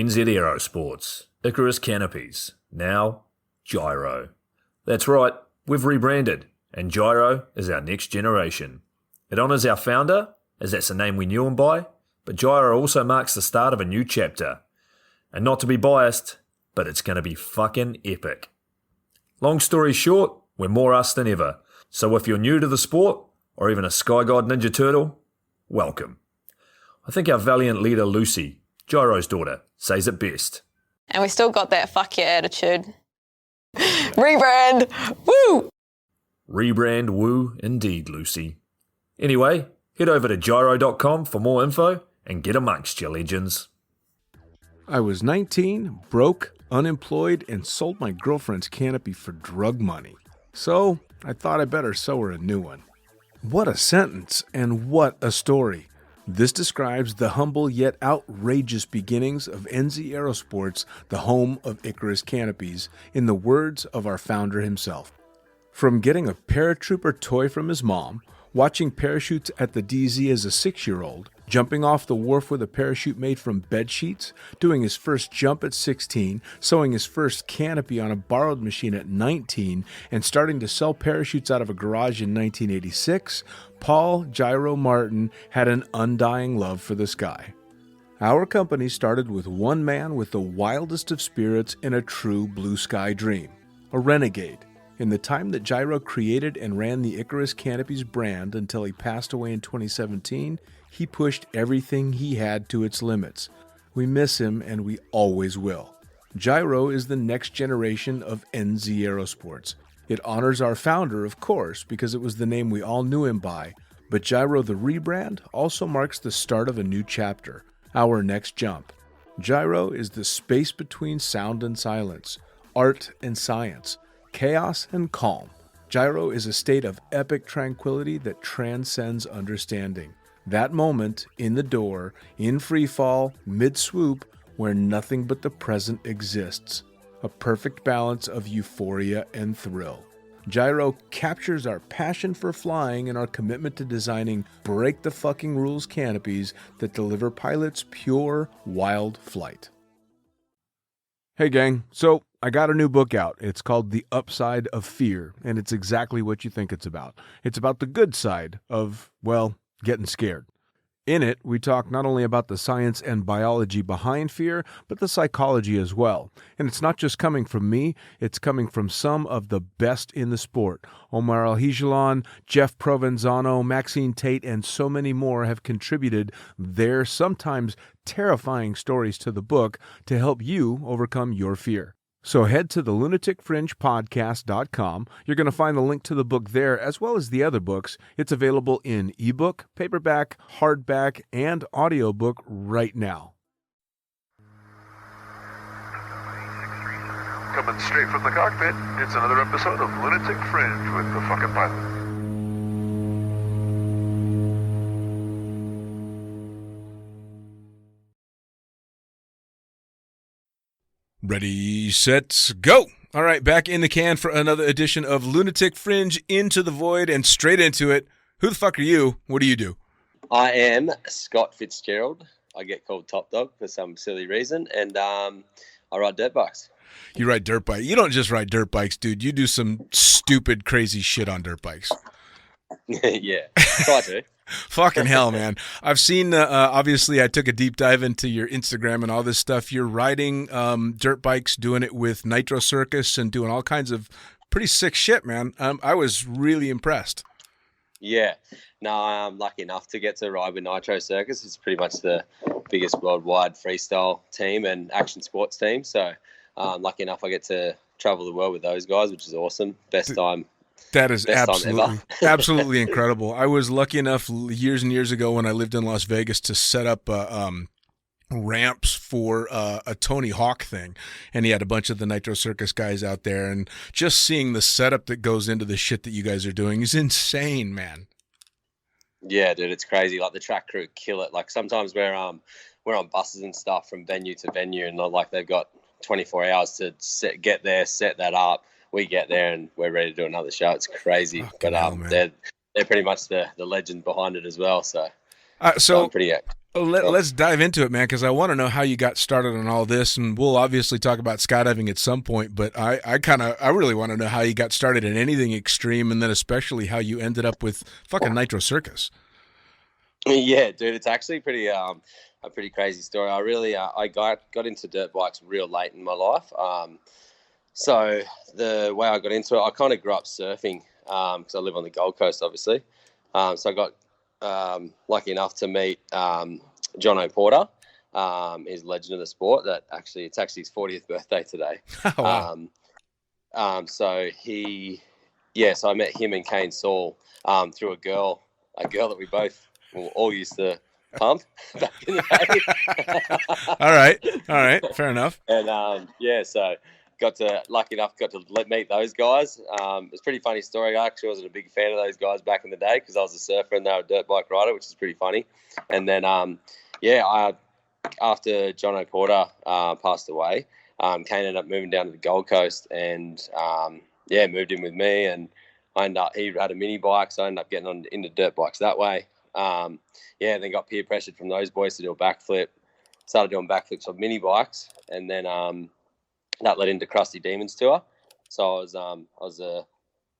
NZ Aerosports, Icarus Canopies, now Gyro. That's right, we've rebranded, and Gyro is our next generation. It honours our founder, as that's the name we knew him by, but Gyro also marks the start of a new chapter. And not to be biased, but it's going to be fucking epic. Long story short, we're more us than ever, so if you're new to the sport, or even a Sky God Ninja Turtle, welcome. I think our valiant leader Lucy, Gyro's daughter, says it best. And we still got that fuck yeah attitude. Rebrand! Woo! Rebrand woo indeed, Lucy. Anyway, head over to gyro.com for more info and get amongst your legends. I was 19, broke, unemployed, and sold my girlfriend's canopy for drug money. So I thought I better sew her a new one. What a sentence, and what a story. This describes the humble yet outrageous beginnings of NZ Aerosports, the home of Icarus Canopies, in the words of our founder himself. From getting a paratrooper toy from his mom, watching parachutes at the DZ as a 6-year-old, jumping off the wharf with a parachute made from bed sheets, doing his first jump at 16, sewing his first canopy on a borrowed machine at 19, and starting to sell parachutes out of a garage in 1986, Paul Gyro Martin had an undying love for the sky. Our company started with one man with the wildest of spirits and a true blue sky dream, a renegade. In the time that Gyro created and ran the Icarus Canopies brand until he passed away in 2017, he pushed everything he had to its limits. We miss him, and we always will. Gyro is the next generation of NZ Aerosports. It honors our founder, of course, because it was the name we all knew him by, But Gyro the rebrand also marks the start of a new chapter, our next jump. Gyro is the space between sound and silence, art and science, chaos and calm. Gyro is a state of epic tranquility that transcends understanding. That moment, in the door, in free fall, mid-swoop, where nothing but the present exists. A perfect balance of euphoria and thrill. Gyro captures our passion for flying and our commitment to designing break-the-fucking-rules canopies that deliver pilots pure, wild flight. Hey gang, so I got a new book out. It's called The Upside of Fear, and it's exactly what you think it's about. It's about the good side of, well, getting scared. In it, we talk not only about the science and biology behind fear, but the psychology as well. And it's not just coming from me, it's coming from some of the best in the sport. Omar Alhigelan, Jeff Provenzano, Maxine Tate, and so many more have contributed their sometimes terrifying stories to the book to help you overcome your fear. So head to the lunaticfringepodcast.com. You're going to find the link to the book there, as well as the other books. It's available in ebook, paperback, hardback, and audiobook right now. Coming straight from the cockpit, it's another episode of Lunatic Fringe with the fucking pilot. Ready, set, go! All right, back in the can for another edition of Lunatic Fringe, Into the Void, and straight into it. Who the fuck are you? What do you do? I am Scott Fitzgerald. I get called Toppdog for some silly reason, and I ride dirt bikes. You ride dirt bikes. You don't just ride dirt bikes, dude. You do some stupid, crazy shit on dirt bikes. Yeah, try to. Fucking hell, man. I've seen, obviously, I took a deep dive into your Instagram and all this stuff. You're riding dirt bikes, doing it with Nitro Circus and doing all kinds of pretty sick shit, man. I was really impressed. Yeah. No, I'm lucky enough to get to ride with Nitro Circus. It's pretty much the biggest worldwide freestyle team and action sports team. So lucky enough I get to travel the world with those guys, which is awesome. Best time. That is Best absolutely incredible. I was lucky enough years and years ago when I lived in Las Vegas to set up ramps for a Tony Hawk thing, and he had a bunch of the Nitro Circus guys out there, and just seeing the setup that goes into the shit that you guys are doing is insane, man. Yeah, dude, it's crazy. Like the track crew kill it. Like sometimes we're on buses and stuff from venue to venue, and like they've got 24 hours to get there, set that up. We get there and we're ready to do another show. It's crazy, but they're pretty much the legend behind it as well. So I'm pretty. Let's dive into it, man, because I want to know how you got started on all this, and we'll obviously talk about skydiving at some point. But I really want to know how you got started in anything extreme, and then especially how you ended up with fucking Nitro Circus. Yeah, dude, it's actually pretty a pretty crazy story. I really I got into dirt bikes real late in my life. So the way I got into it, I kind of grew up surfing because I live on the Gold Coast, obviously. So I got lucky enough to meet John O'Porter. He's a legend of the sport. It's actually his 40th birthday today. Oh, wow. So I met him and Kane Saul through a girl that we both all used to pump back in the day. All right, fair enough. And so got to meet those guys. It's a pretty funny story. I actually wasn't a big fan of those guys back in the day because I was a surfer and they were a dirt bike rider, which is pretty funny. And then after John O'Porter passed away, Kane ended up moving down to the Gold Coast and moved in with me, and he had a mini bike, so I ended up getting into dirt bikes that way. And then got peer pressured from those boys to do a backflip. Started doing backflips on mini bikes, and then that led into Krusty Demon's tour. So I was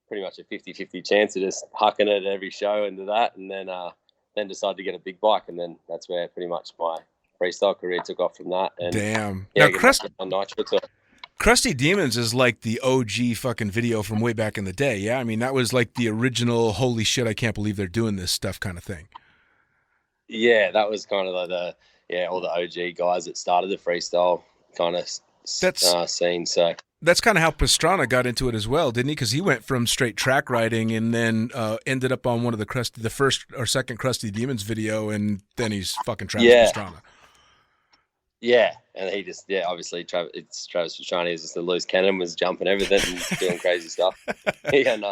pretty much a 50-50 chance of just hucking it at every show into that, and then decided to get a big bike, and then that's where pretty much my freestyle career took off from that. And damn. Yeah, Now, Krusty Demons is like the OG fucking video from way back in the day. Yeah, I mean, that was like the original holy shit, I can't believe they're doing this stuff kind of thing. Yeah, that was kind of like all the OG guys that started the freestyle kind of scene. So That's kind of how Pastrana got into it as well, didn't he? Because he went from straight track riding and then ended up on one of the first or second Krusty Demons video, and then he's fucking Travis Pastrana. Yeah, and he just obviously it's Travis Pastrana. He's just a loose cannon, was jumping everything and doing crazy stuff. And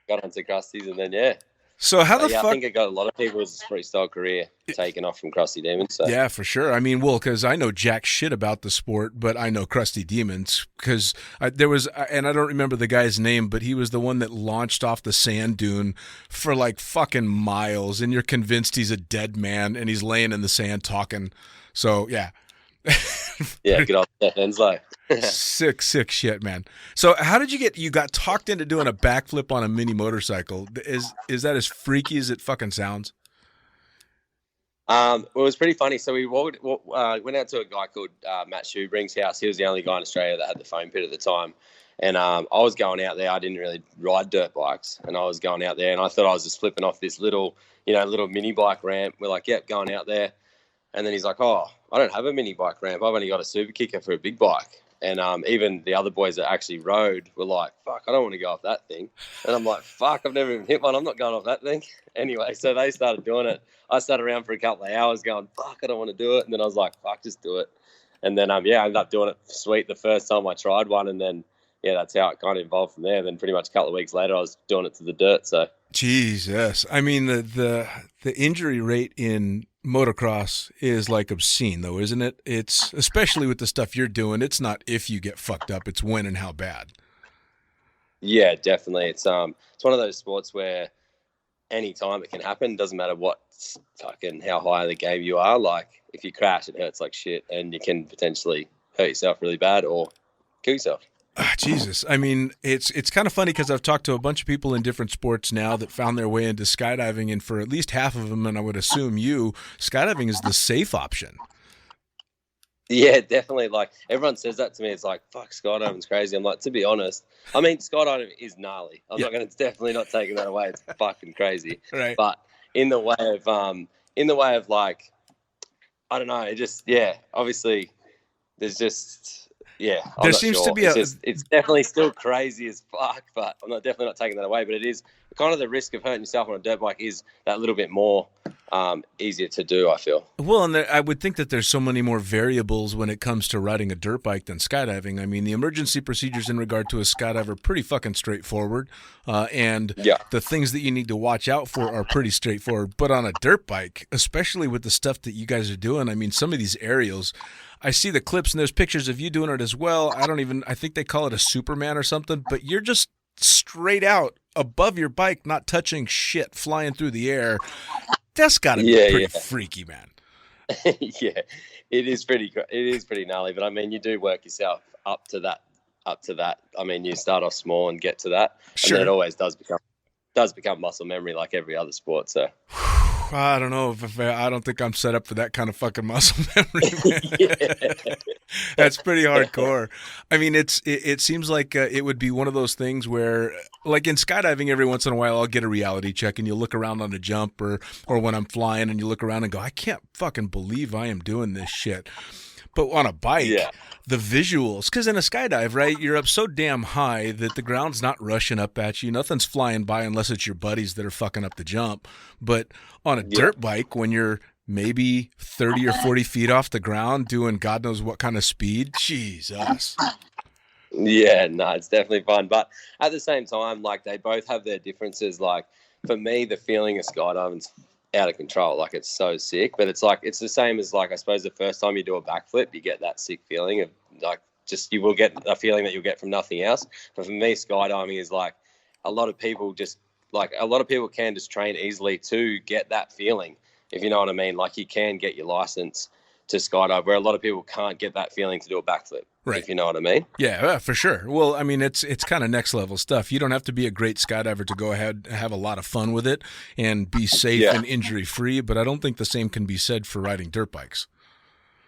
got onto Krusty's, and then So how the fuck? I think it got a lot of people's freestyle career taken off from Krusty Demons. So. Yeah, for sure. I mean, because I know jack shit about the sport, but I know Krusty Demons because there was, and I don't remember the guy's name, but he was the one that launched off the sand dune for like fucking miles, and you're convinced he's a dead man, and he's laying in the sand talking. So yeah. Yeah, good old Steph Henslow. sick shit, man. So how did you got talked into doing a backflip on a mini motorcycle? Is that as freaky as it fucking sounds? Well, it was pretty funny. So we went out to a guy called Matt Shoebring's house. He was the only guy in Australia that had the foam pit at the time. And I was going out there. I didn't really ride dirt bikes. And I was going out there, and I thought I was just flipping off this little mini bike ramp. We're like, yep, going out there. And then he's like, oh, I don't have a mini bike ramp. I've only got a super kicker for a big bike. And even the other boys that actually rode were like, fuck, I don't want to go off that thing. And I'm like, fuck, I've never even hit one. I'm not going off that thing. Anyway, so they started doing it. I sat around for a couple of hours going, fuck, I don't want to do it. And then I was like, fuck, just do it. And then, I ended up doing it sweet the first time I tried one. And then, that's how it kind of evolved from there. And then pretty much a couple of weeks later, I was doing it to the dirt. So Jesus. I mean, the injury rate in motocross is like obscene though, isn't it? It's especially with the stuff you're doing. It's not if you get fucked up, it's when and how bad. Yeah, definitely. It's one of those sports where any time it can happen. Doesn't matter what fucking how high the game you are. Like if you crash, it hurts like shit, and you can potentially hurt yourself really bad or kill yourself. Jesus. I mean, it's kind of funny because I've talked to a bunch of people in different sports now that found their way into skydiving, and for at least half of them, and I would assume skydiving is the safe option. Yeah, definitely. Like everyone says that to me. It's like, fuck, skydiving's crazy. I'm like, to be honest, I mean, skydiving is gnarly. I'm not going to definitely not taking that away. It's fucking crazy. Right. But in the way of like, I don't know. It just, obviously there's just, there seems to be it's definitely still crazy as fuck, but I'm definitely not taking that away. But it is kind of the risk of hurting yourself on a dirt bike is that little bit more easier to do, I feel. Well, and I would think that there's so many more variables when it comes to riding a dirt bike than skydiving. I mean, the emergency procedures in regard to a skydive are pretty fucking straightforward, and the things that you need to watch out for are pretty straightforward. But on a dirt bike, especially with the stuff that you guys are doing, I mean, some of these aerials, I see the clips and there's pictures of you doing it as well. I think they call it a Superman or something, but you're just straight out above your bike, not touching shit, flying through the air. That's got to be pretty freaky, man. Yeah, it is pretty gnarly, but I mean, you do work yourself up to that. I mean, you start off small and get to that. Sure. And then it always does become muscle memory like every other sport. So I don't know I don't think I'm set up for that kind of fucking muscle memory, man. That's pretty hardcore. I mean, it seems like it would be one of those things where, like in skydiving, every once in a while I'll get a reality check, and you look around on a jump or when I'm flying, and you look around and go, I can't fucking believe I am doing this shit. But on a bike, the visuals, because in a skydive, right, you're up so damn high that the ground's not rushing up at you. Nothing's flying by unless it's your buddies that are fucking up the jump. But on a dirt bike, when you're maybe 30 or 40 feet off the ground doing God knows what kind of speed, Jesus. Yeah, no, it's definitely fun. But at the same time, like they both have their differences. Like for me, the feeling of skydiving's out of control. Like it's so sick, but it's like it's the same as like I suppose the first time you do a backflip, you get that sick feeling of like just you will get a feeling that you'll get from nothing else. But for me, skydiving is like a lot of people can just train easily to get that feeling, if you know what I mean. Like you can get your license to skydive, where a lot of people can't get that feeling to do a backflip. Right. If you know what I mean. Yeah, for sure. Well, I mean, it's kind of next level stuff. You don't have to be a great skydiver to go ahead and have a lot of fun with it and be safe and injury free. But I don't think the same can be said for riding dirt bikes.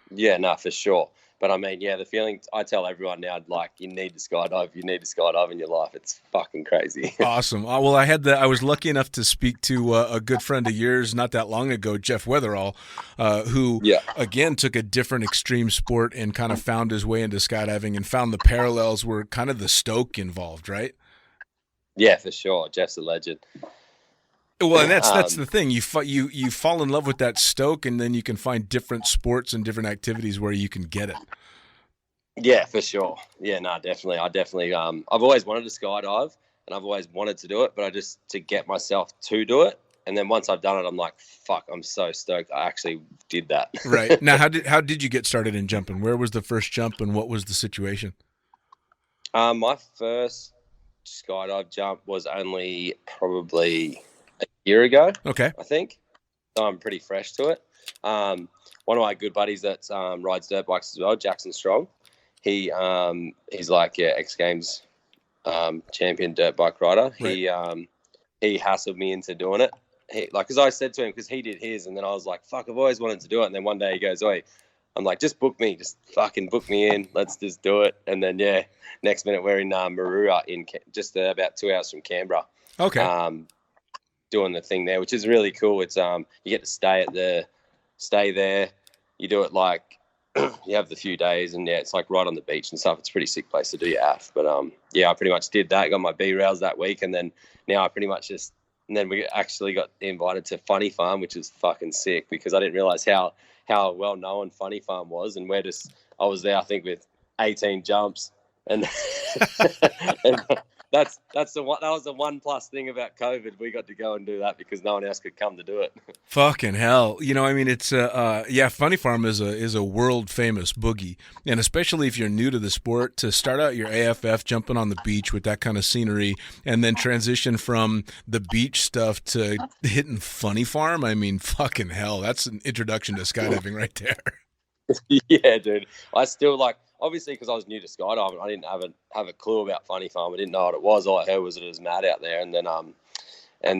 Yeah, no, for sure. But I mean, yeah, the feeling, I tell everyone now, like, you need to skydive in your life. It's fucking crazy. Awesome. Well, I was lucky enough to speak to a good friend of yours not that long ago, Jeff Weatherall, who again took a different extreme sport and kind of found his way into skydiving and found the parallels were kind of the stoke involved, right? Yeah, for sure. Jeff's a legend. Well, and that's the thing. You fall in love with that stoke, and then you can find different sports and different activities where you can get it. Yeah, for sure. Yeah, no, definitely. I've always wanted to skydive, and I've always wanted to do it, but to get myself to do it. And then once I've done it, I'm like, fuck, I'm so stoked I actually did that. Right. Now, how did you get started in jumping? Where was the first jump, and what was the situation? My first skydive jump was only probably a year ago. Okay. I think. So I'm pretty fresh to it. One of my good buddies that rides dirt bikes as well, Jackson Strong. He's like X Games champion dirt bike rider. Right. He hassled me into doing it. Because I said to him, because he did his, and then I was like, fuck, I've always wanted to do it. And then one day he goes, oi, I'm like, just book me, just fucking book me in. Let's just do it. And then next minute we're in Marooa, in just about 2 hours from Canberra. Okay. Doing the thing there, which is really cool. It's you get to stay there. You do it like you have the few days, and it's like right on the beach and stuff. It's a pretty sick place to do your AF. But I pretty much did that. Got my B rails that week, and then now I pretty much and then we actually got invited to Funny Farm, which is fucking sick because I didn't realize how well known Funny Farm was, and I was there I think with 18 jumps, and and that's the one. That was the one plus thing about COVID. We got to go and do that because no one else could come to do it. Fucking hell! I mean, it's Funny Farm is a world famous boogie, and especially if you're new to the sport, to start out your AFF jumping on the beach with that kind of scenery, and then transition from the beach stuff to hitting Funny Farm. I mean, fucking hell, that's an introduction to skydiving right there. Yeah, dude. I still obviously, because I was new to skydiving, I didn't have a clue about Funny Farm. I didn't know what it was. All I heard was it was mad out there. And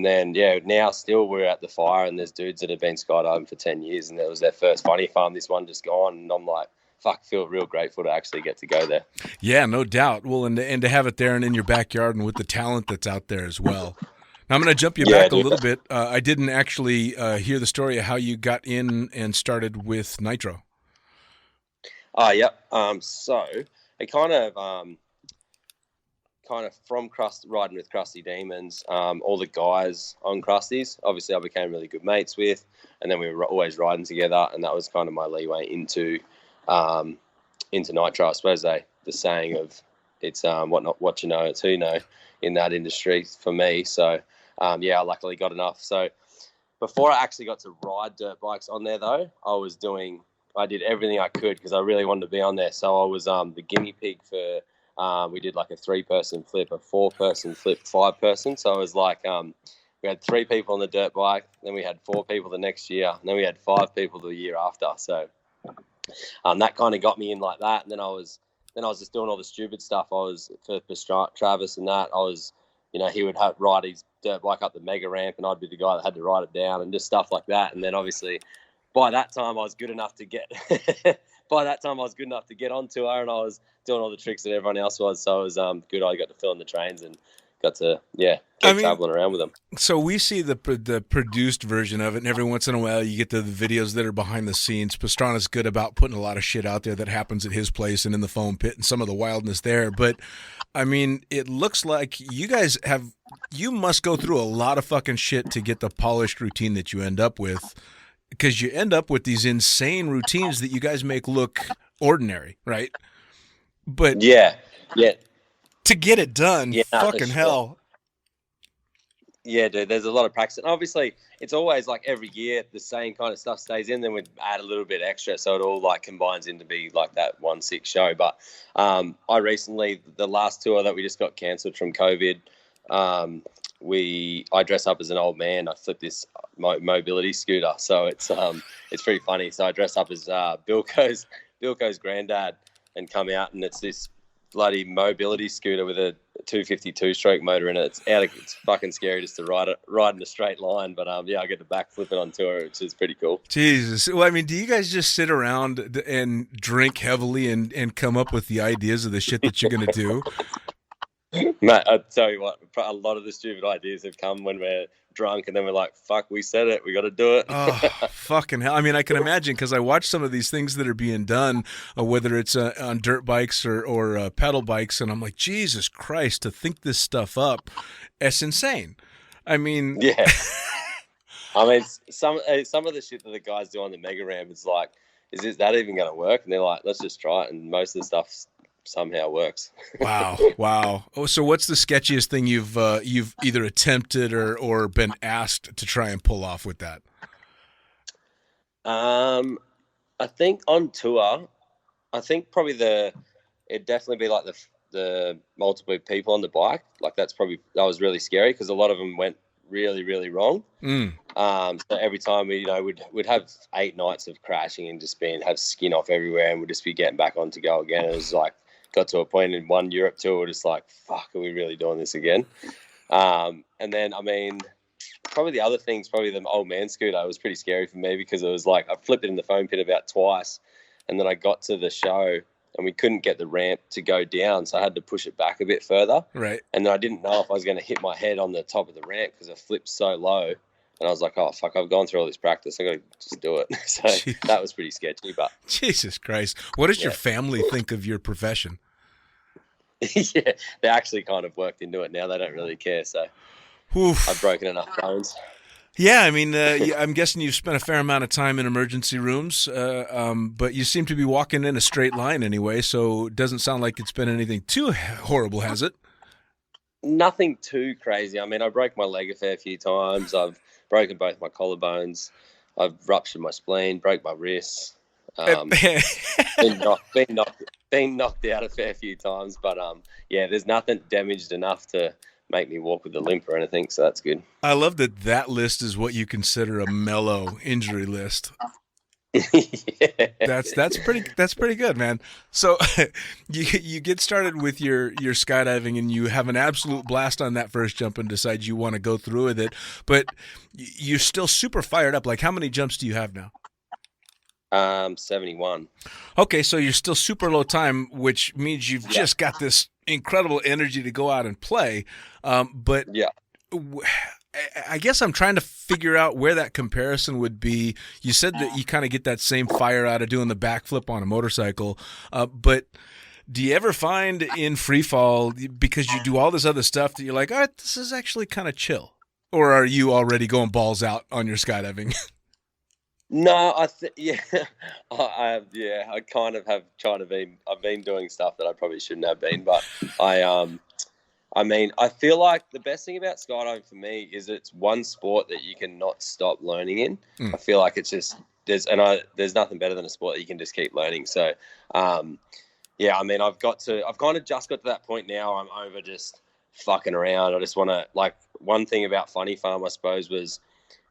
then now still we're at the fire, and there's dudes that have been skydiving for 10 years, and it was their first Funny Farm. This one just gone, and I'm like, fuck, feel real grateful to actually get to go there. Yeah, no doubt. Well, and to have it there and in your backyard, and with the talent that's out there as well. Now I'm going to jump you back a little bit. I didn't actually hear the story of how you got in and started with Nitro. Yep. So it kind of from riding with Krusty Demons, all the guys on Krusty's, obviously I became really good mates with, and then we were always riding together, and that was kind of my leeway into Nitro. I suppose the saying of it's what you know, it's who you know in that industry for me. So I luckily got enough. So before I actually got to ride dirt bikes on there though, I did everything I could because I really wanted to be on there. So I was the guinea pig for, we did like a 3-person flip, a 4-person flip, 5-person. So it was like we had 3 people on the dirt bike, then we had 4 people the next year, and then we had 5 people the year after. So that kind of got me in like that. And then I was just doing all the stupid stuff. I was for Travis and that. I was, he would ride his dirt bike up the mega ramp, and I'd be the guy that had to ride it down and just stuff like that. And then obviously, by that time, I was good enough to get. By that time, I was good enough to get on tour, and I was doing all the tricks that everyone else was. So it was good. I got to fill in the trains and got to traveling around with them. So we see the produced version of it, and every once in a while you get the videos that are behind the scenes. Pastrana's good about putting a lot of shit out there that happens at his place and in the foam pit and some of the wildness there. But I mean, it looks like you must go through a lot of fucking shit to get the polished routine that you end up with. Because you end up with these insane routines that you guys make look ordinary, right? But yeah, to get it done, fucking hell. Yeah, dude, there's a lot of practice. And obviously, it's always like every year the same kind of stuff stays in, then we add a little bit extra, so it all like combines into be like that 1-6 show. But I recently, the last tour that we just got cancelled from COVID, I dress up as an old man. I flip this mobility scooter, so it's pretty funny. So I dress up as Bilko's granddad and come out, and it's this bloody mobility scooter with a 252 stroke motor in it. It's fucking scary just to ride in a straight line. But I get to backflip it on tour, which is pretty cool. Jesus. Well, I mean, do you guys just sit around and drink heavily and come up with the ideas of the shit that you're going to do? Mate, I'll tell you what, a lot of the stupid ideas have come when we're drunk, and then we're like, fuck, we said it, we got to do it. Oh, fucking hell. I mean, I can imagine, because I watch some of these things that are being done, whether it's on dirt bikes or pedal bikes, and I'm like, Jesus Christ, to think this stuff up, it's insane. I mean... Yeah. I mean, some of the shit that the guys do on the mega ramp, it's like, is that even going to work? And they're like, let's just try it, and most of the stuff somehow works. Wow. Oh, so what's the sketchiest thing you've either attempted or been asked to try and pull off with that? I think on tour, I think probably it'd definitely be like the multiple people on the bike. Like that was really scary because a lot of them went really, really wrong. So every time we'd have 8 nights of crashing and just have skin off everywhere, and we'd just be getting back on to go again. It was like, got to a point in one Europe tour, we're just like, fuck, are we really doing this again? And then, I mean, probably the other thing's probably the old man scooter. It was pretty scary for me because it was like, I flipped it in the foam pit about twice, and then I got to the show and we couldn't get the ramp to go down, so I had to push it back a bit further. Right. And then I didn't know if I was going to hit my head on the top of the ramp because I flipped so low. And I was like, oh, fuck, I've gone through all this practice. I got to just do it. So that was pretty sketchy. But Jesus Christ. What does your family think of your profession? Yeah, they actually kind of worked into it now. They don't really care. So I've broken enough bones. Yeah, I mean, I'm guessing you've spent a fair amount of time in emergency rooms, but you seem to be walking in a straight line anyway, so it doesn't sound like it's been anything too horrible, has it? Nothing too crazy. I mean, I broke my leg a fair few times. I've broken both my collarbones. I've ruptured my spleen, broke my wrists. Been knocked out a fair few times, but yeah, there's nothing damaged enough to make me walk with a limp or anything, so that's good. I love that list is what you consider a mellow injury list. Yeah. That's pretty good, man. So you get started with your skydiving and you have an absolute blast on that first jump and decide you want to go through with it, but you're still super fired up. Like, how many jumps do you have now? 71. Okay, so you're still super low time, which means you've just got this incredible energy to go out and play. But yeah, I guess I'm trying to figure out where that comparison would be. You said that you kind of get that same fire out of doing the backflip on a motorcycle, but do you ever find in free fall, because you do all this other stuff, that you're like, all right, this is actually kind of chill? Or are you already going balls out on your skydiving? No, I kind of have tried to be. I've been doing stuff that I probably shouldn't have been, but I mean, I feel like the best thing about skydiving for me is it's one sport that you cannot stop learning in. I feel like it's just there's nothing better than a sport that you can just keep learning. So, yeah, I mean, I've kind of just got to that point now. I'm over just fucking around. I just want to, like, one thing about Funny Farm, I suppose, was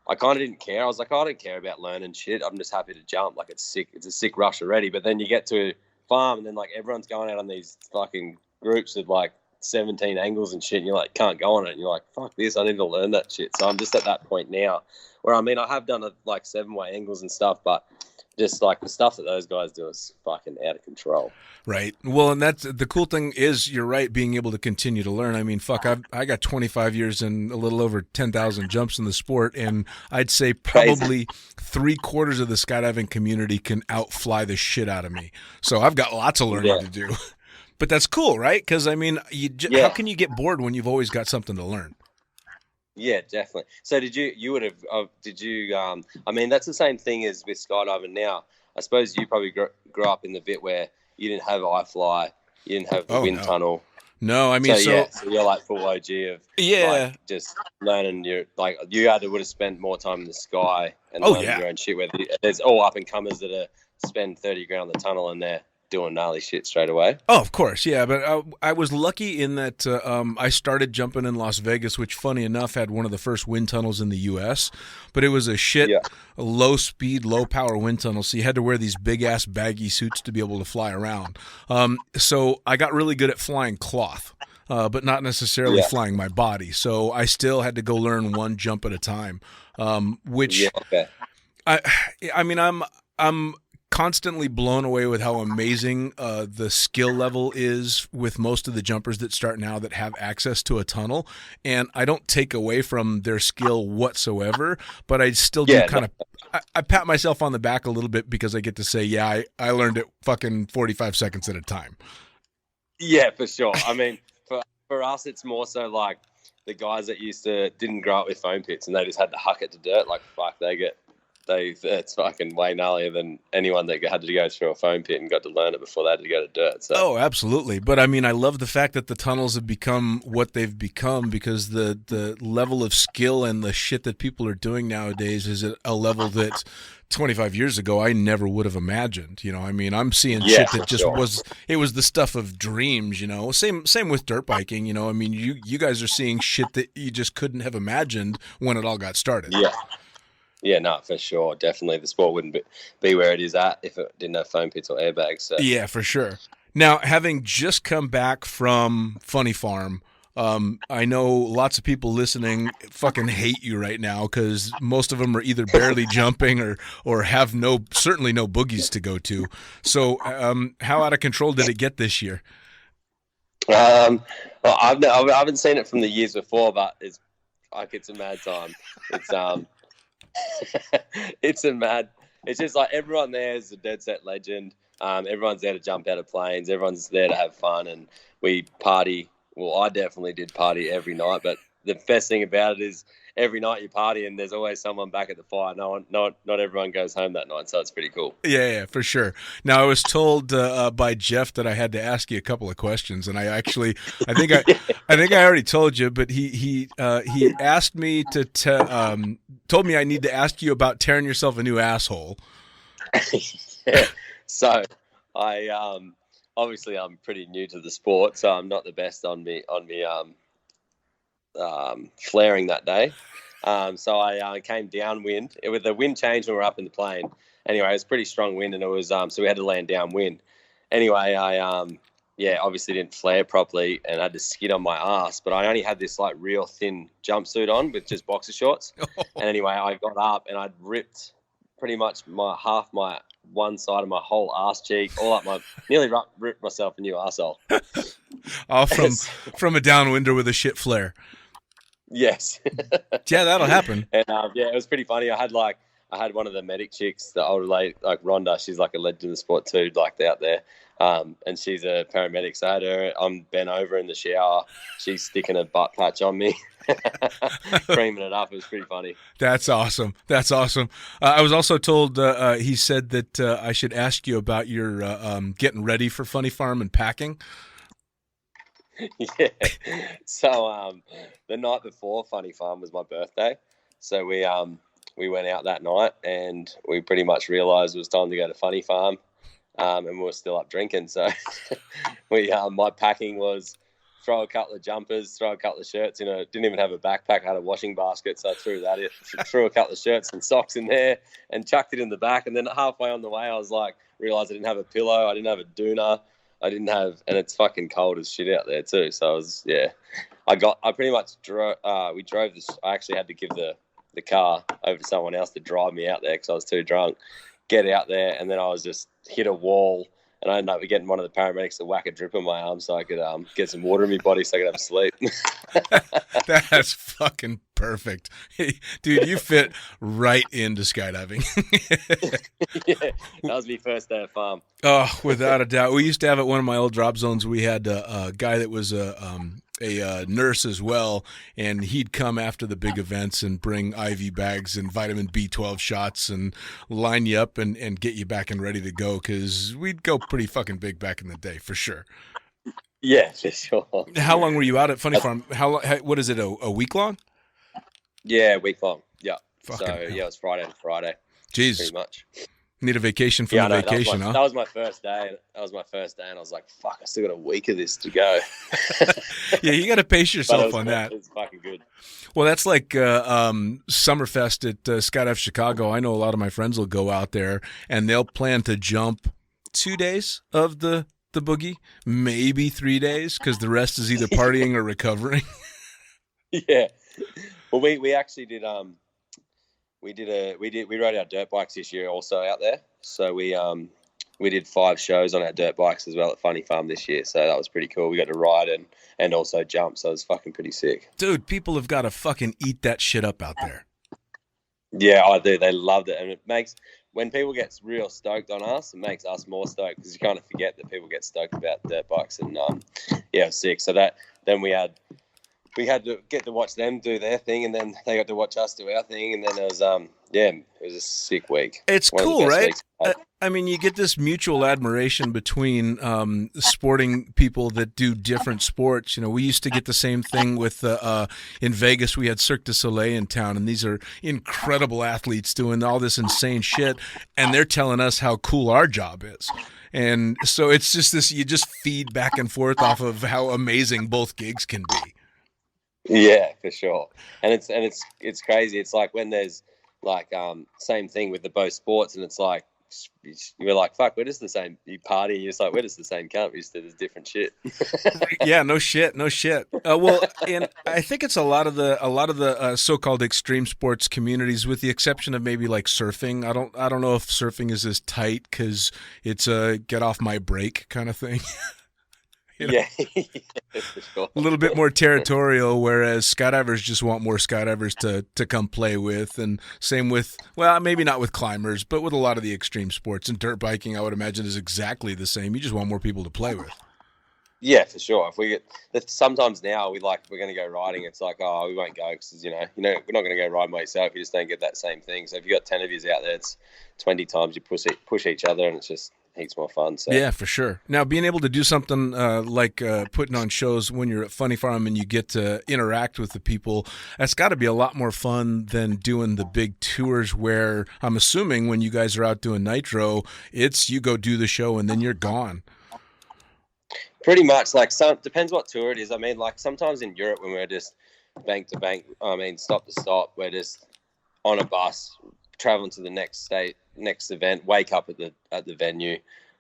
I kind of didn't care. I was like, I don't care about learning shit. I'm just happy to jump. Like, it's sick. It's a sick rush already. But then you get to farm and then, like, everyone's going out on these fucking groups with, like, 17 angles and shit. And you're like, can't go on it. And you're like, fuck this. I need to learn that shit. So I'm just at that point now where, I mean, I have done, like, 7-way angles and stuff, but just, like, the stuff that those guys do is fucking out of control. Right. Well, and that's the cool thing is, you're right, being able to continue to learn. I mean, fuck, I got 25 years and a little over 10,000 jumps in the sport, and I'd say probably 3/4 of the skydiving community can outfly the shit out of me. So I've got lots of learning to do. But that's cool, right? Because, I mean, how can you get bored when you've always got something to learn? Yeah, definitely. So I mean, that's the same thing as with skydiving now. I suppose you probably grew up in the bit where you didn't have iFly, you didn't have the wind tunnel. No, I mean, so you're like full OG of like, just learning. You would have spent more time in the sky and learning your own shit. Whether there's all up and comers that spend 30 grand on the tunnel and they're doing gnarly shit straight away. Oh, of course, yeah. But I was lucky in that I started jumping in Las Vegas, which, funny enough, had one of the first wind tunnels in the U.S., but it was a low-speed, low-power wind tunnel, so you had to wear these big-ass baggy suits to be able to fly around. So I got really good at flying cloth. but not necessarily Yeah. flying my body. So I still had to go learn one jump at a time, which Yeah. Okay. I mean, I'm constantly blown away with how amazing the skill level is with most of the jumpers that start now that have access to a tunnel. And I don't take away from their skill whatsoever, but I still do kind of. I pat myself on the back a little bit because I get to say, yeah, I learned it fucking 45 seconds at a time. Yeah, for sure. I mean, for us, it's more so like the guys that didn't grow up with foam pits and they just had to huck it to dirt. Like, fuck, it's fucking way gnarlier than anyone that had to go through a foam pit and got to learn it before they had to go to dirt. So. Oh, absolutely. But I mean, I love the fact that the tunnels have become what they've become because the level of skill and the shit that people are doing nowadays is at a level that 25 years ago I never would have imagined. You know, I mean, I'm seeing shit that just was the stuff of dreams, you know. Same with dirt biking, you know. I mean, you guys are seeing shit that you just couldn't have imagined when it all got started. Yeah. Yeah, no, for sure. Definitely the sport wouldn't be where it is at if it didn't have foam pits or airbags. So. Yeah, for sure. Now, having just come back from Funny Farm, I know lots of people listening fucking hate you right now because most of them are either barely jumping or have certainly no boogies to go to. So how out of control did it get this year? Well, I haven't seen it from the years before, but it's a mad time. It's just like everyone there is a dead set legend. Everyone's there to jump out of planes. Everyone's there to have fun, and we party. Well, I definitely did party every night, but the best thing about it is every night you party and there's always someone back at the fire. Not everyone goes home that night, so it's pretty cool. Yeah, for sure. Now, I was told by Jeff that I had to ask you a couple of questions, and I think I already told you, but he asked me told me I need to ask you about tearing yourself a new asshole. Yeah. So I obviously I'm pretty new to the sport, so I'm not the best on me flaring that day. So I came downwind. With the wind change when we were up in the plane. Anyway, it was pretty strong wind, and it was so we had to land downwind. Anyway, I obviously didn't flare properly and I had to skid on my ass, but I only had this like real thin jumpsuit on with just boxer shorts. And anyway, I got up and I'd ripped pretty much half my one side of my whole ass cheek, all up nearly ripped myself a new arsehole. Oh, from a downwinder with a shit flare. Yes. Yeah, that'll happen. And it was pretty funny. I had one of the medic chicks, the older lady, like Rhonda. She's like a legend in the sport too, like out there. And she's a paramedic. So I had her. I'm bent over in the shower. She's sticking a butt patch on me, creaming it up. It was pretty funny. That's awesome. I was also told he said that I should ask you about your getting ready for Funny Farm and packing. Yeah. So the night before Funny Farm was my birthday. So we went out that night and we pretty much realised it was time to go to Funny Farm. And we were still up drinking. So my packing was throw a couple of jumpers, throw a couple of shirts in didn't even have a backpack. I had a washing basket. So I threw that in, threw a couple of shirts and socks in there and chucked it in the back. And then halfway on the way, I was like, realised I didn't have a pillow. I didn't have a doona. And it's fucking cold as shit out there too. So I pretty much drove, we drove this. I actually had to give the car over to someone else to drive me out there because I was too drunk. Get out there, and then I was just hit a wall, and I ended up getting one of the paramedics to whack a drip in my arm so I could get some water in my body so I could have a sleep. That's fucking perfect. Hey, dude, you fit right into skydiving. Yeah, that was my first day of farm. Oh, without a doubt. We used to have at one of my old drop zones, we had a guy that was a nurse as well, and he'd come after the big events and bring IV bags and vitamin B12 shots and line you up and get you back and ready to go because we'd go pretty fucking big back in the day, for sure. Yeah, for sure. How long were you out at Funny Farm? What is it, a week long? Yeah, week long. Yeah. Fucking so, hell. yeah, it was Friday to Friday. Jeez. Pretty much. Need a vacation from the vacation, that was my first day. That was my first day, and I was like, fuck, I still got a week of this to go. Yeah, you got to pace yourself on that. It's fucking good. Well, that's like Summerfest at Skydive Chicago. I know a lot of my friends will go out there, and they'll plan to jump 2 days of the the boogie, maybe 3 days, because the rest is either partying or recovering. Yeah. Well, we actually did we rode our dirt bikes this year also out there. So we did 5 shows on our dirt bikes as well at Funny Farm this year. So that was pretty cool. We got to ride and also jump. So it was fucking pretty sick. Dude, people have got to fucking eat that shit up out there. Yeah, I do. They loved it. And it makes, when people get real stoked on us, it makes us more stoked because you kind of forget that people get stoked about dirt bikes. And yeah, it was sick. So then we had to get to watch them do their thing, and then they got to watch us do our thing, and then it was it was a sick week. It's cool, right? I mean, you get this mutual admiration between sporting people that do different sports. You know, we used to get the same thing with in Vegas. We had Cirque du Soleil in town, and these are incredible athletes doing all this insane shit, and they're telling us how cool our job is. And so it's just this, you just feed back and forth off of how amazing both gigs can be. Yeah, for sure. And it's crazy. It's like when there's like same thing with the both sports, and it's like we're like, fuck, we're just the same. You party, and you're just like, we're just the same country, just there's different shit. Yeah, no shit. Well, and I think it's a lot of the so-called extreme sports communities, with the exception of maybe like surfing. I don't know if surfing is as tight because it's a get off my break kind of thing. You know? Yeah, for sure. A little bit more territorial, whereas skydivers just want more skydivers to come play with. And same with, well, maybe not with climbers, but with a lot of the extreme sports. And dirt biking, I would imagine, is exactly the same. You just want more people to play with. Yeah, for sure. If we get sometimes now we're going to go riding. It's like, oh, we won't go because we're not going to go riding by yourself. You just don't get that same thing. So if you got 10 of you out there, it's 20 times you push each other, and it's just heaps more fun. So yeah, for sure. Now, being able to do something like putting on shows when you're at Funny Farm and you get to interact with the people, that's got to be a lot more fun than doing the big tours where I'm assuming when you guys are out doing Nitro, it's you go do the show and then you're gone. Pretty much. Like, depends what tour it is. I mean, like sometimes in Europe when we're just bank to bank, stop to stop, we're just on a bus traveling to the next state, next event, wake up at the venue,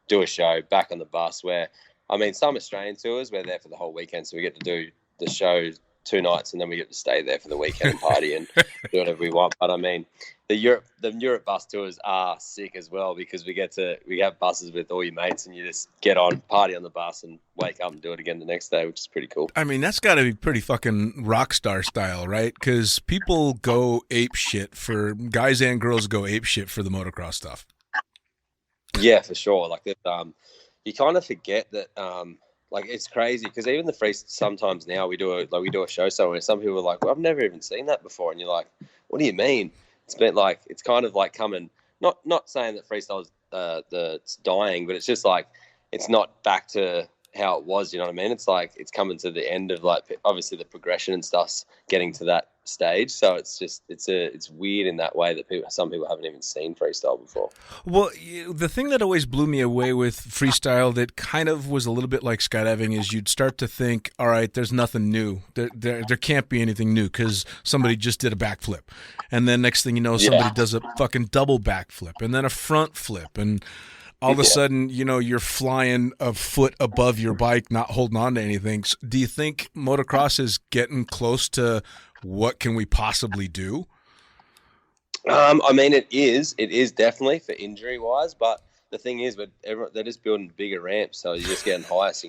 do a show, back on the bus. Where, I mean, some Australian tours, we're there for the whole weekend, so we get to do the show 2 nights, and then we get to stay there for the weekend and party and do whatever we want. But I mean, the Europe bus tours are sick as well, because we have buses with all your mates, and you just get on, party on the bus, and wake up and do it again the next day, which is pretty cool. I mean, that's got to be pretty fucking rock star style, right? Because people go ape shit for, guys and girls go ape shit for the motocross stuff. Yeah, for sure. Like that, you kind of forget that. Like, it's crazy because even the free, sometimes now we do a show somewhere. Some people are like, well, I've never even seen that before, and you're like, what do you mean? It's been like, it's kind of like coming. Not saying that freestyle is it's dying, but it's just like it's not back to how it was. You know what I mean? It's like it's coming to the end of, like, obviously the progression and stuff's getting to that stage. So it's just it's weird in that way that some people haven't even seen freestyle before. Well, the thing that always blew me away with freestyle that kind of was a little bit like skydiving is you'd start to think, all right, there's nothing new. There can't be anything new because somebody just did a backflip, and then next thing you know, somebody does a fucking double backflip, and then a front flip, and all of a sudden, you're flying a foot above your bike, not holding on to anything. So do you think motocross is getting close to what can we possibly do? I mean, it is definitely for injury wise, but the thing is, they're just building bigger ramps, so you're just getting higher, so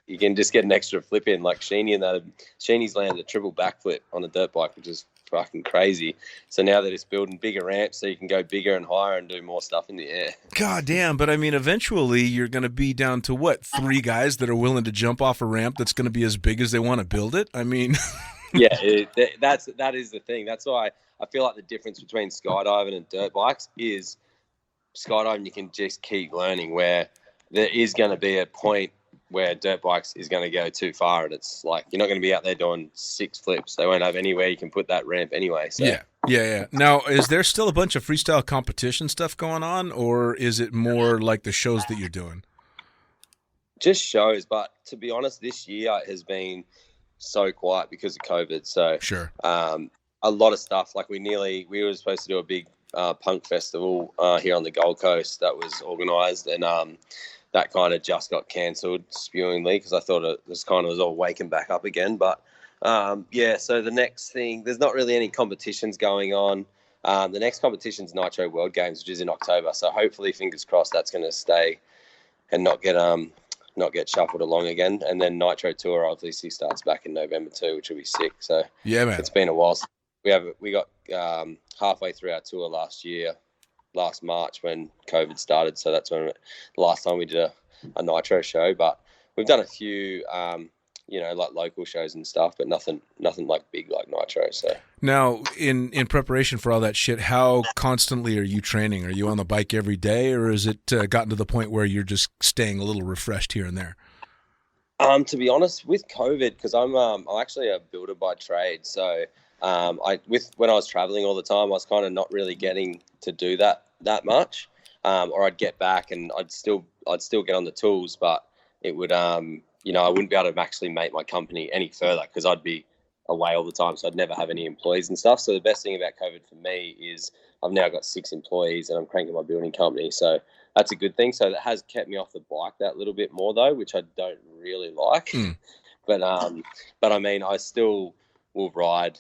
you can just get an extra flip in. Like Sheeny's landed a triple backflip on a dirt bike, which is fucking crazy. So now they're just building bigger ramps so you can go bigger and higher and do more stuff in the air. God damn, but I mean, eventually you're going to be down to what, 3 guys that are willing to jump off a ramp that's going to be as big as they want to build it? I mean... Yeah, that is the thing. That's why I feel like the difference between skydiving and dirt bikes is skydiving you can just keep learning, where there is going to be a point where dirt bikes is going to go too far, and it's like you're not going to be out there doing 6 flips. They won't have anywhere you can put that ramp anyway. So. Yeah. Now, is there still a bunch of freestyle competition stuff going on, or is it more like the shows that you're doing? Just shows, but to be honest, this year has been so quiet because of COVID. So sure. A lot of stuff, like we were supposed to do a big punk festival here on the Gold Coast that was organised, and that kind of just got cancelled spewingly because I thought it was all waking back up again. But so the next thing, there's not really any competitions going on. The next competition's Nitro World Games, which is in October. So hopefully, fingers crossed, that's going to stay and not get shuffled along again. And then Nitro Tour obviously starts back in November too, which will be sick. So yeah, man, it's been a while. We got halfway through our tour last March when COVID started. So that's when the last time we did a Nitro show. But we've done a few, like local shows and stuff, but nothing like big like Nitro. So now, in preparation for all that shit, how constantly are you training? Are you on the bike every day, or is it gotten to the point where you're just staying a little refreshed here and there? To be honest, with COVID, because I'm actually a builder by trade, so when I was traveling all the time, I was kind of not really getting to do that much, or I'd get back and I'd still get on the tools, but it would I wouldn't be able to actually make my company any further because I'd be away all the time, so I'd never have any employees and stuff. So the best thing about COVID for me is I've now got 6 employees and I'm cranking my building company, so that's a good thing. So that has kept me off the bike that little bit more though, which I don't really like. But I mean, I still will ride.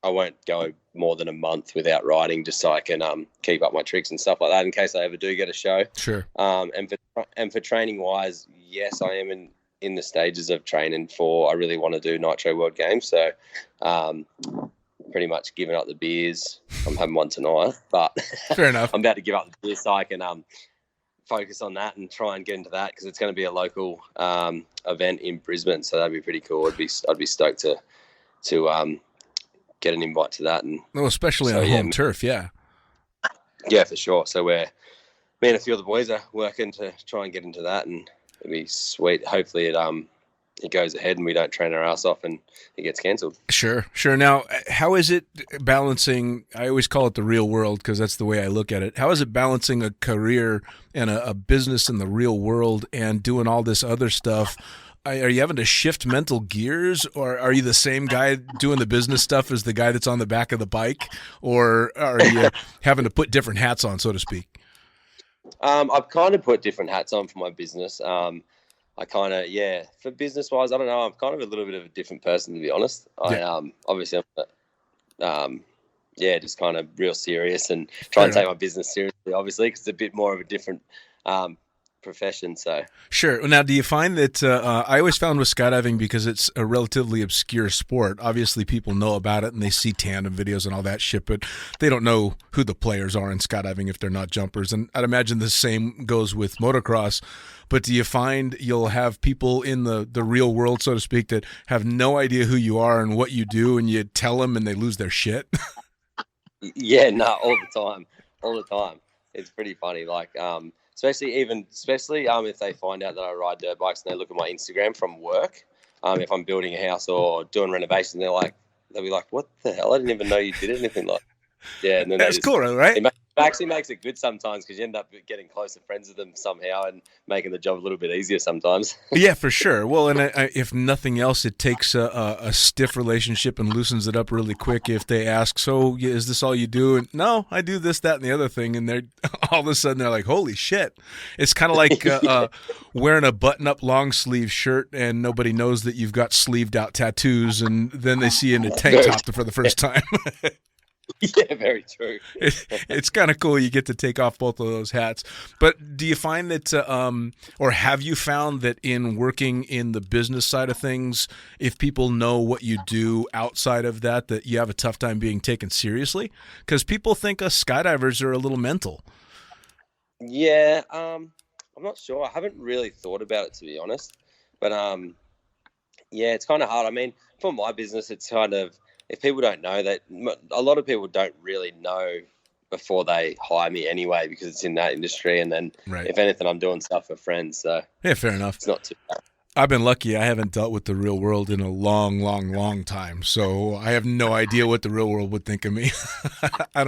I won't go more than a month without riding, just so I can keep up my tricks and stuff like that in case I ever do get a show. Sure. And for training wise, yes, I am in the stages of training for. I really want to do Nitro World Games, so pretty much giving up the beers. I'm having one tonight, but fair enough. I'm about to give up the beers so I can focus on that and try and get into that because it's going to be a local event in Brisbane, so that'd be pretty cool. I'd be stoked to get an invite to that, and especially on home turf, yeah, for sure. So me and a few of the boys are working to try and get into that, and it'd be sweet. Hopefully, it goes ahead and we don't train our ass off and it gets cancelled. Sure. Now, how is it balancing? I always call it the real world because that's the way I look at it. How is it balancing a career and a business in the real world and doing all this other stuff? Are you having to shift mental gears, or are you the same guy doing the business stuff as the guy that's on the back of the bike, or are you having to put different hats on, so to speak? I've kind of put different hats on for my business. I kind of, for business wise, I don't know. I'm kind of a little bit of a different person, to be honest. Yeah. Obviously, I'm, just kind of real serious and try and take my business seriously, obviously, because it's a bit more of a different profession. So sure. Now, do you find that I always found with skydiving, because it's a relatively obscure sport, obviously people know about it and they see tandem videos and all that shit, but they don't know who the players are in skydiving if they're not jumpers. And I'd imagine the same goes with motocross. But do you find you'll have people in the real world, so to speak, that have no idea who you are and what you do, and you tell them and they lose their shit? Yeah, no, all the time. It's pretty funny. Like, especially if they find out that I ride dirt bikes and they look at my Instagram from work. If I'm building a house or doing renovations, they'll be like, "What the hell? I didn't even know you did anything like." Yeah, and then that's cool, right? It actually makes it good sometimes because you end up getting closer friends with them somehow and making the job a little bit easier sometimes. Yeah, for sure. Well, and if nothing else, it takes a stiff relationship and loosens it up really quick if they ask, "So is this all you do?" And no, I do this, that, and the other thing. And they're all of a sudden they're like, "Holy shit!" It's kind of like wearing a button-up long-sleeve shirt and nobody knows that you've got sleeved-out tattoos, and then they see you in a tank top for the first time. Yeah, very true. It's kind of cool. You get to take off both of those hats. But do you find that, or have you found that in working in the business side of things, if people know what you do outside of that you have a tough time being taken seriously? Because people think us skydivers are a little mental. Yeah, I'm not sure. I haven't really thought about it, to be honest. But, it's kind of hard. I mean, for my business, it's kind of, if people don't know that, a lot of people don't really know before they hire me anyway, because it's in that industry. And then if anything, I'm doing stuff for friends. So yeah, fair enough. It's not too bad. I've been lucky. I haven't dealt with the real world in a long, long, long time. So I have no idea what the real world would think of me. I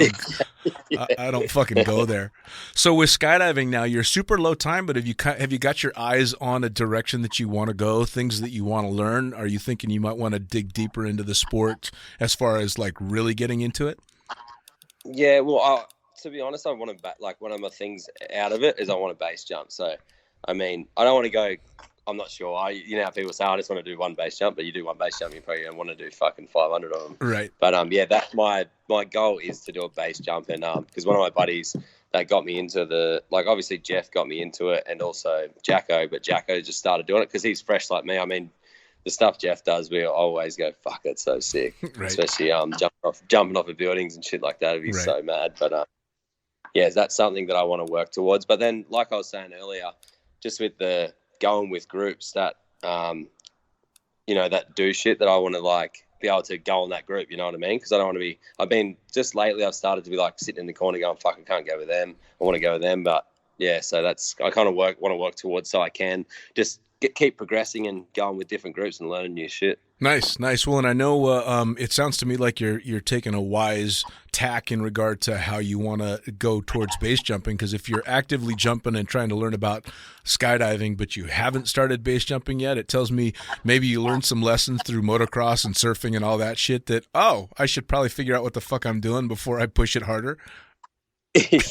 don't fucking go there. So with skydiving now, you're super low time, but have you got your eyes on a direction that you want to go, things that you want to learn? Are you thinking you might want to dig deeper into the sport as far as like really getting into it? Yeah, well, to be honest, I want to like one of my things out of it is I want to base jump. So, I mean, I don't want to go. I'm not sure. You know how people say, I just want to do one base jump, but you do one base jump, you probably don't want to do fucking 500 of them. Right. But yeah, that's my goal is to do a base jump, and because one of my buddies that got me into obviously Jeff got me into it, and also Jacko, but Jacko just started doing it because he's fresh like me. I mean, the stuff Jeff does, we always go, fuck, it's so sick. Right. Especially jumping off of buildings and shit like that. It'd be so mad. But yeah, that's something that I want to work towards. But then, like I was saying earlier, just with the going with groups that, that do shit, that I want to like be able to go on that group, you know what I mean? Because I don't want to be, I've started to be like sitting in the corner going, fuck, I can't go with them. I want to go with them. But yeah, so I kind of want to work towards so I can just keep progressing and going with different groups and learning new shit. Nice. Well, and I know it sounds to me like you're taking a wise tack in regard to how you want to go towards base jumping, because if you're actively jumping and trying to learn about skydiving, but you haven't started base jumping yet, it tells me maybe you learned some lessons through motocross and surfing and all that shit that, I should probably figure out what the fuck I'm doing before I push it harder.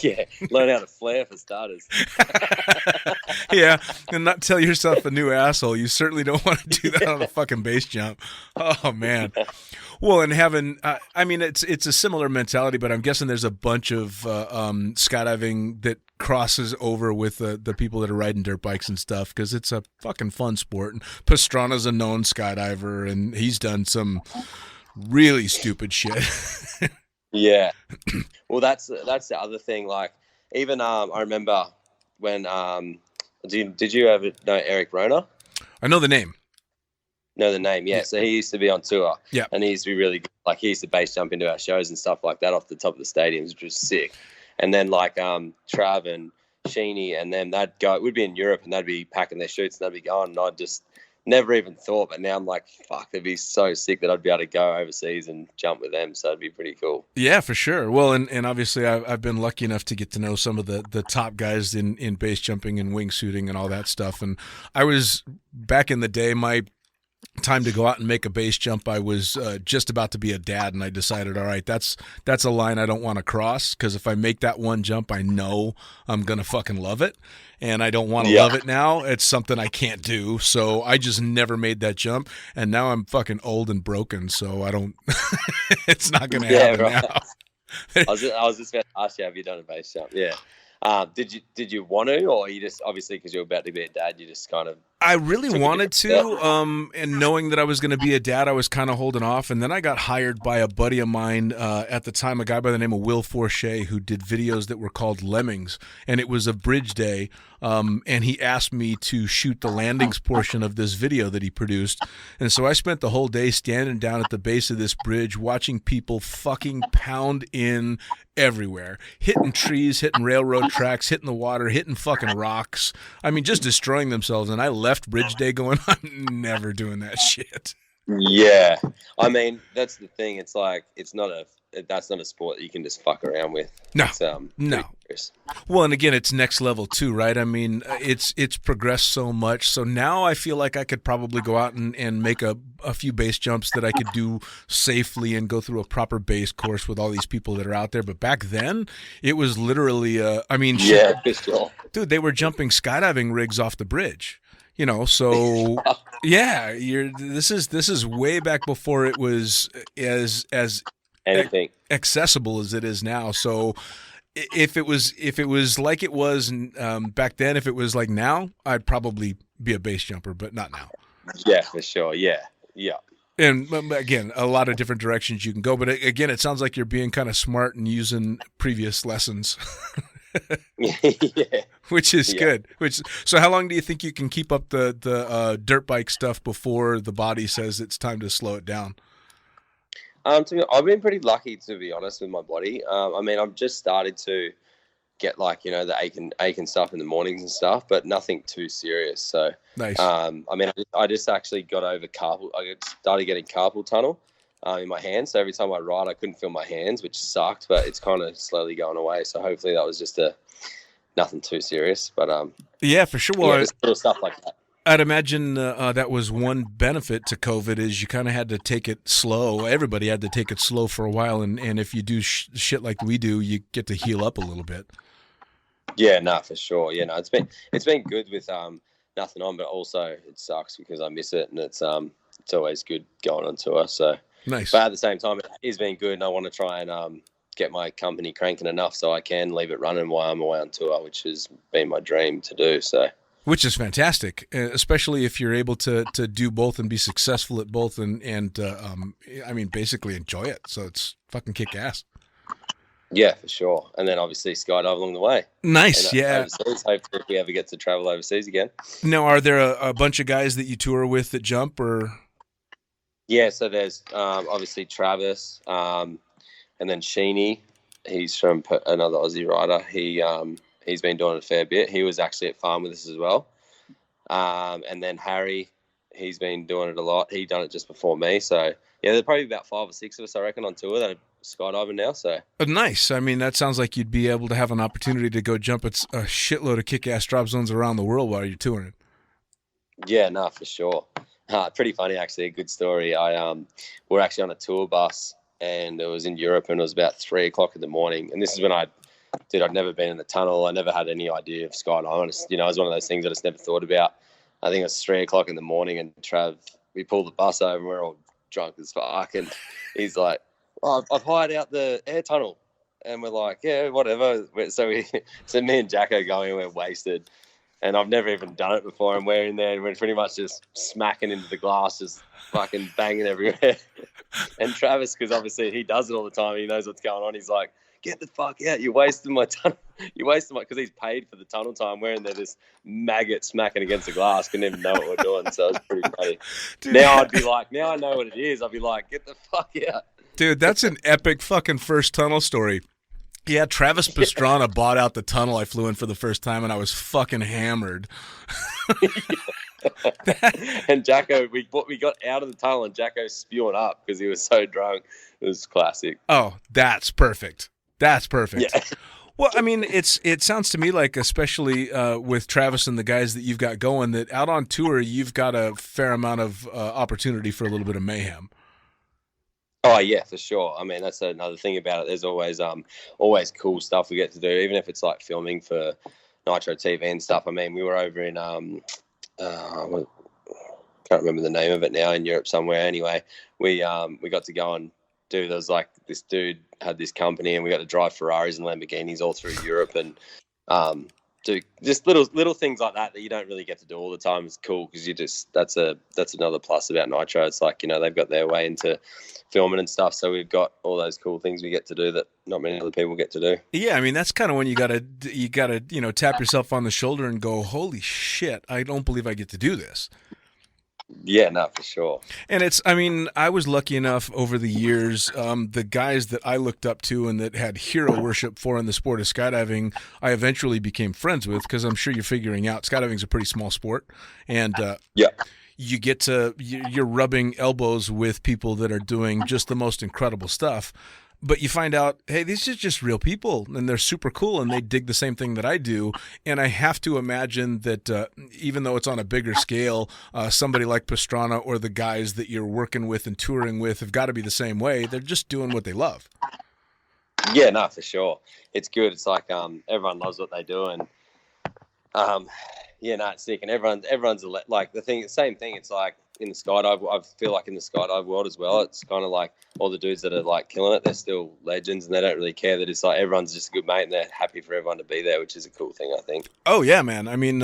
Yeah, learn how to flare for starters. Yeah, and not tell yourself a new asshole. You certainly don't want to do that on a fucking base jump. Oh, man. Well, and having, it's a similar mentality, but I'm guessing there's a bunch of skydiving that crosses over with the people that are riding dirt bikes and stuff, because it's a fucking fun sport. And Pastrana's a known skydiver, and he's done some really stupid shit. Yeah. Well, that's the other thing. Like, even I remember when did you ever know Eric Rona? I know the name. Know the name, yeah. So he used to be on tour. Yeah. And he used to be really good. Like, he used to base jump into our shows and stuff like that off the top of the stadiums, which was sick. And then like Trav and Sheeny and them, they'd go, it would be in Europe and they'd be packing their chutes and they'd be going, and I'd just never even thought, but now I'm like, fuck, it'd be so sick that I'd be able to go overseas and jump with them, so it'd be pretty cool. Yeah, for sure. Well, and obviously I've been lucky enough to get to know some of the top guys in base jumping and wingsuiting and all that stuff, and I was, back in the day, my time to go out and make a base jump, I was just about to be a dad, and I decided, all right, that's a line I don't want to cross, because if I make that one jump, I know I'm going to fucking love it, and I don't want to love it now. It's something I can't do, so I just never made that jump, and now I'm fucking old and broken, so I don't it's not going to happen now. I was just about to ask you, have you done a base jump? Yeah. Did you want to, or you just, obviously because you're about to be a dad, you just kind of? I really wanted to, and knowing that I was going to be a dad, I was kind of holding off. And then I got hired by a buddy of mine at the time, a guy by the name of Will Forche, who did videos that were called Lemmings, and it was a bridge day. And he asked me to shoot the landings portion of this video that he produced. And so I spent the whole day standing down at the base of this bridge watching people fucking pound in everywhere, hitting trees, hitting railroad tracks, hitting the water, hitting fucking rocks. I mean, just destroying themselves. And I left bridge day going, I'm never doing that shit. Yeah. I mean, that's the thing. It's like, that's not a sport that you can just fuck around with. No, it's, no. Well, and again, it's next level too, right? I mean, it's progressed so much. So now I feel like I could probably go out and make a few base jumps that I could do safely and go through a proper base course with all these people that are out there. But back then, it was literally, I mean, yeah, sure. Dude, they were jumping skydiving rigs off the bridge. You know, so yeah, this is way back before it was as anything accessible as it is now. So if it was like it was back then, if it was like now, I'd probably be a base jumper, but not now. Yeah, for sure. Yeah. And again, a lot of different directions you can go. But again, it sounds like you're being kind of smart and using previous lessons. Yeah. Which is good. So how long do you think you can keep up the dirt bike stuff before the body says it's time to slow it down? I've been pretty lucky, to be honest, with my body. I mean, I've just started to get like, you know, the aching stuff in the mornings and stuff, but nothing too serious. So nice. I mean, I just actually got over I started getting carpal tunnel in my hands. So every time I ride, I couldn't feel my hands, which sucked, but it's kind of slowly going away. So hopefully that was just nothing too serious. But yeah, for sure. Well, just little stuff like that. I'd imagine that was one benefit to COVID is you kind of had to take it slow. Everybody had to take it slow for a while, and if you do shit like we do, you get to heal up a little bit. Yeah, no, for sure. Yeah, no, it's been good with nothing on, but also it sucks because I miss it, and it's always good going on tour. So nice. But at the same time, it has been good, and I want to try and get my company cranking enough so I can leave it running while I'm away on tour, which has been my dream to do. So. Which is fantastic, especially if you're able to do both and be successful at both, and I mean, basically enjoy it. So it's fucking kick ass. Yeah, for sure. And then obviously skydive along the way. Nice, and, yeah. Overseas, hopefully if we ever get to travel overseas again. Now, are there a bunch of guys that you tour with that jump, or? Yeah, so there's obviously Travis, and then Sheeny. He's from another Aussie rider. He's been doing it a fair bit. He was actually at farm with us as well. And then Harry, he's been doing it a lot. He done it just before me. So, yeah, there's probably about 5 or 6 of us, I reckon, on tour that are skydiving now. So nice. I mean, that sounds like you'd be able to have an opportunity to go jump at a shitload of kick-ass drop zones around the world while you're touring. Yeah, no, for sure. Pretty funny, actually. A good story. We're actually on a tour bus, and it was in Europe, and it was about 3 o'clock in the morning. And this is when I'd never been in the tunnel. I never had any idea of skydiving. It was one of those things I just never thought about. I think it was 3 o'clock in the morning, and we pulled the bus over, and we're all drunk as fuck. And he's like, "Oh, I've hired out the air tunnel." And we're like, "Yeah, whatever." So me and Jacko going, we're wasted. And I've never even done it before. And we're in there, and we're pretty much just smacking into the glass, just fucking banging everywhere. And Travis, because obviously he does it all the time, he knows what's going on. He's like, "Get the fuck out! You're wasting my tunnel. You're wasting my," because he's paid for the tunnel time. We're in there, this maggot smacking against the glass. Couldn't even know what we're doing. So it's pretty funny. Dude, now I'd be like, now I know what it is. I'd be like, "Get the fuck out!" Dude, that's an epic fucking first tunnel story. Yeah, Travis Pastrana bought out the tunnel I flew in for the first time, and I was fucking hammered. And Jacko, we got out of the tunnel, and Jacko spewing up because he was so drunk. It was classic. Oh, that's perfect. That's perfect. Yeah. Well, I mean, it sounds to me like, especially with Travis and the guys that you've got going, that out on tour, you've got a fair amount of opportunity for a little bit of mayhem. Oh yeah, for sure. I mean, that's another thing about it. There's always cool stuff we get to do, even if it's like filming for Nitro TV and stuff. I mean, we were over in can't remember the name of it now, in Europe somewhere. Anyway, we got to go and do. There was like this dude had this company, and we got to drive Ferraris and Lamborghinis all through Europe, and do just little things like that you don't really get to do all the time. It's cool because that's another plus about Nitro. It's like, they've got their way into filming and stuff, so we've got all those cool things we get to do that not many other people get to do. Yeah, I mean, that's kind of when you gotta tap yourself on the shoulder and go, holy shit, I don't believe I get to do this. Yeah, no, for sure. And I was lucky enough over the years, the guys that I looked up to and that had hero worship for in the sport of skydiving, I eventually became friends with, because I'm sure you're figuring out skydiving's a pretty small sport. And yeah. You're rubbing elbows with people that are doing just the most incredible stuff. But you find out, hey, these are just real people, and they're super cool, and they dig the same thing that I do. And I have to imagine that even though it's on a bigger scale, somebody like Pastrana or the guys that you're working with and touring with have got to be the same way. They're just doing what they love. Yeah, no, for sure. It's good. It's like everyone loves what they do, and yeah, no, it's sick. And everyone's like same thing. It's like in the skydive, I feel like in the skydive world as well, it's kind of like all the dudes that are like killing it, they're still legends, and they don't really care. That it's like everyone's just a good mate, and they're happy for everyone to be there, which is a cool thing, I think. Oh yeah, man. I mean,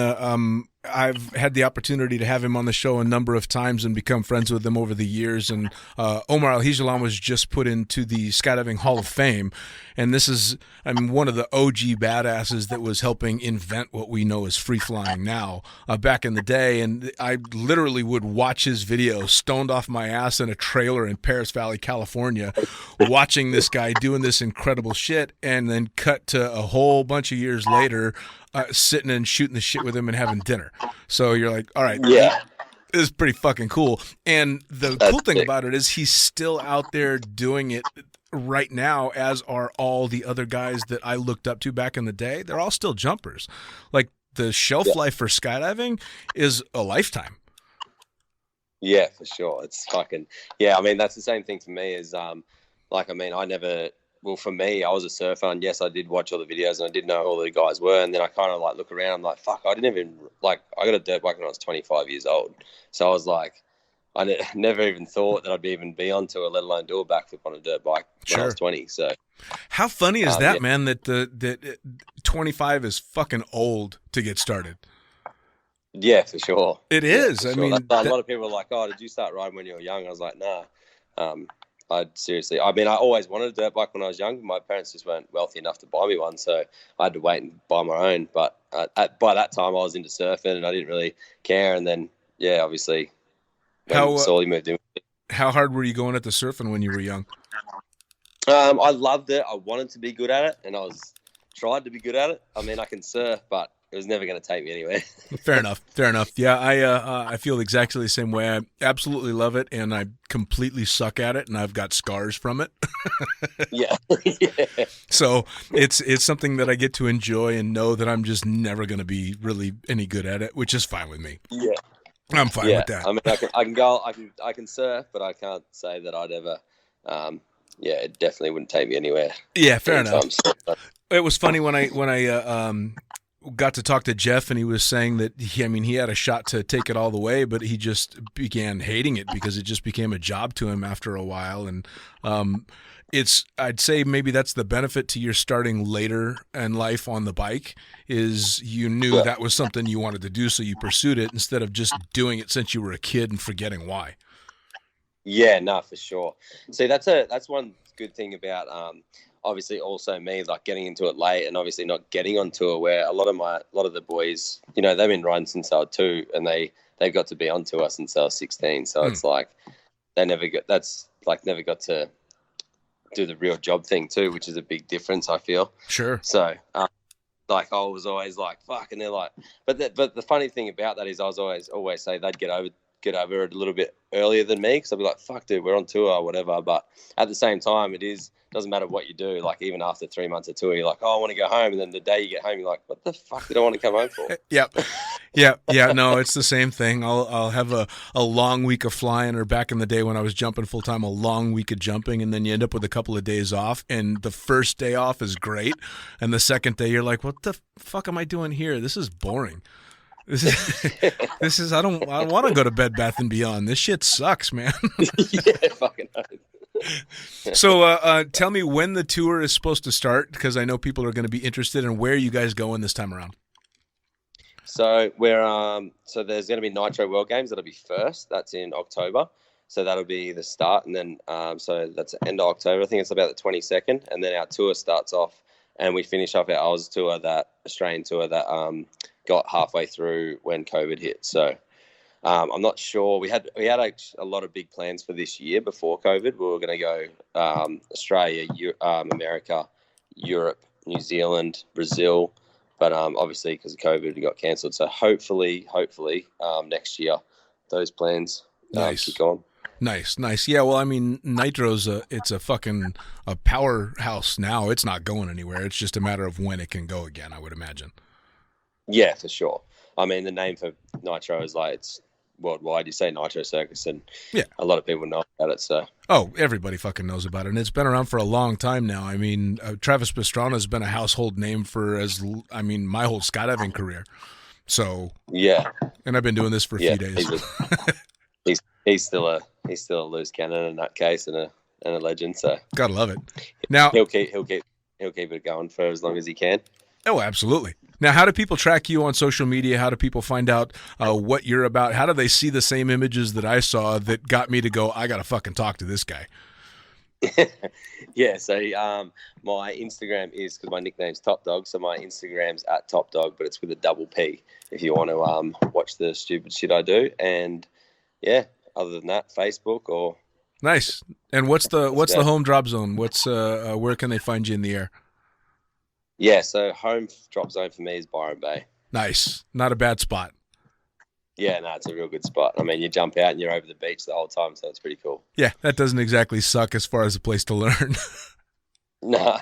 I've had the opportunity to have him on the show a number of times and become friends with him over the years. And Omar Al-Hijalan was just put into the Skydiving Hall of Fame. And this is, one of the OG badasses that was helping invent what we know as free flying now back in the day. And I literally would watch his videos stoned off my ass in a trailer in Paris Valley, California, watching this guy doing this incredible shit, and then cut to a whole bunch of years later, sitting and shooting the shit with him and having dinner. So you're like, all right, yeah, this is pretty fucking cool. And the cool thing about it is he's still out there doing it right now, as are all the other guys that I looked up to back in the day. They're all still jumpers. Like, the shelf life for skydiving is a lifetime. Yeah, for sure. It's fucking, I mean, that's the same thing for me as, like, I mean, for me, I was a surfer, and yes, I did watch all the videos, and I did know who all the guys were, and then I kind of, like, look around, I'm like, fuck, I didn't even, like, I got a dirt bike when I was 25 years old, so I was like, never even thought that I'd even be on tour, let alone do a backflip on a dirt bike when I was 20, so. How funny is that, man, that 25 is fucking old to get started? Yeah, for sure. It is. Sure. I mean, a lot of people are like, "Oh, did you start riding when you were young?" I was like, "Nah." I seriously. I mean, I always wanted a dirt bike when I was young. My parents just weren't wealthy enough to buy me one, so I had to wait and buy my own. But by that time, I was into surfing, and I didn't really care. And then, obviously, slowly moved in. How hard were you going at the surfing when you were young? I loved it. I wanted to be good at it, and I tried to be good at it. I mean, I can surf, but it was never going to take me anywhere. Fair enough. Yeah, I feel exactly the same way. I absolutely love it, and I completely suck at it, and I've got scars from it. Yeah. So it's something that I get to enjoy and know that I'm just never going to be really any good at it, which is fine with me. Yeah. I'm fine with that. I mean, I can surf, but I can't say that I'd ever. It definitely wouldn't take me anywhere. Yeah, fair enough. It was funny when I got to talk to Jeff, and he was saying that he had a shot to take it all the way, but he just began hating it because it just became a job to him after a while. And I'd say maybe that's the benefit to your starting later in life on the bike is you knew that was something you wanted to do, so you pursued it instead of just doing it since you were a kid and forgetting why. Yeah, no, for sure. See, that's one good thing about obviously also me, like getting into it late and obviously not getting on tour, where a lot of the boys, they've been riding since they were 2 and they got to be on tour since they were 16. So it's like they never got to do the real job thing too, which is a big difference, I feel. Sure. So like I was always like, fuck, and they're like, but the funny thing about that is I was always say they'd get over it a little bit earlier than me, because I'd be like, fuck, dude, we're on tour or whatever. But at the same time, doesn't matter what you do. Like even after 3 months of tour, you're like, oh, I want to go home. And then the day you get home, you're like, what the fuck did I want to come home for? Yep. Yeah. No, it's the same thing. I'll have a long week of flying, or back in the day when I was jumping full time, a long week of jumping, and then you end up with a couple of days off. And the first day off is great, and the second day you're like, what the fuck am I doing here? This is boring. This is I want to go to Bed Bath & Beyond. This shit sucks, man. Yeah, fucking hell. So tell me when the tour is supposed to start, because I know people are going to be interested in where you guys going this time around. So so there's going to be Nitro World Games. That'll be first. That's in October. So that'll be the start, and then so that's the end of October. I think it's about the 22nd, and then our tour starts off, and we finish off our Oz tour, that Australian tour that got halfway through when COVID hit. So I'm not sure. We had a lot of big plans for this year before COVID. We were going to go Australia, America, Europe, New Zealand, Brazil, but obviously because of COVID, it got cancelled. So hopefully next year those plans keep going. Nice. Yeah, well, I mean, Nitro's it's a fucking a powerhouse now. It's not going anywhere. It's just a matter of when it can go again, I would imagine. Yeah, for sure. I mean, the name for Nitro is like, it's worldwide. You say Nitro Circus, and a lot of people know about it. So, everybody fucking knows about it, and it's been around for a long time now. I mean, Travis Pastrana has been a household name for my whole skydiving career. So yeah, and I've been doing this for a few days. He's still a loose cannon in that case, and a legend. So gotta love it. Now he'll keep it going for as long as he can. Oh, absolutely. Now, how do people track you on social media? How do people find out what you're about? How do they see the same images that I saw that got me to go, I got to fucking talk to this guy? Yeah, so my Instagram is, because my nickname's Toppdog, so my Instagram's at Toppdog, but it's with a double P if you want to watch the stupid shit I do. And, yeah, other than that, Facebook or... Nice. And what's the home drop zone? Where can they find you in the air? Yeah, so home drop zone for me is Byron Bay. Nice. Not a bad spot. Yeah, no, it's a real good spot. I mean, you jump out and you're over the beach the whole time, so it's pretty cool. Yeah, that doesn't exactly suck as far as a place to learn. No.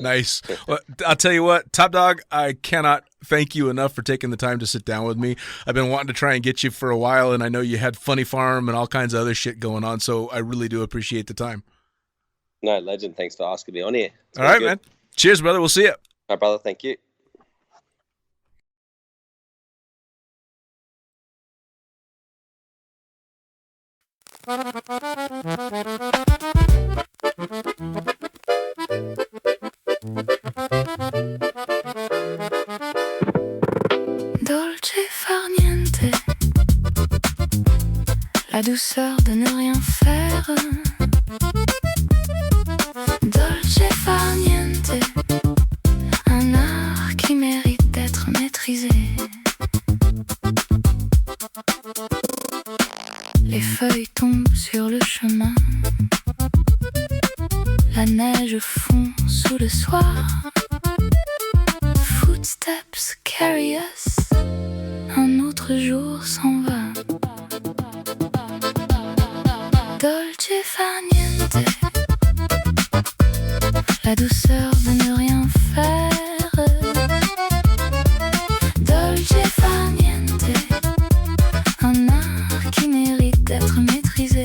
Nice. Well, I'll tell you what, Toppdog, I cannot thank you enough for taking the time to sit down with me. I've been wanting to try and get you for a while, and I know you had Funny Farm and all kinds of other shit going on, so I really do appreciate the time. No, legend. Thanks for asking me on here. All right, man. Cheers, brother. We'll see you. My brother, thank you. Dolce far niente, la douceur de ne rien faire. Dolce far niente, un art qui mérite d'être maîtrisé. Les feuilles tombent sur le chemin, la neige fond sous le soir. Footsteps carry us, un autre jour s'en va. Dolce far niente, la douceur de ne rien faire. Dolce far niente, un art qui mérite d'être maîtrisé.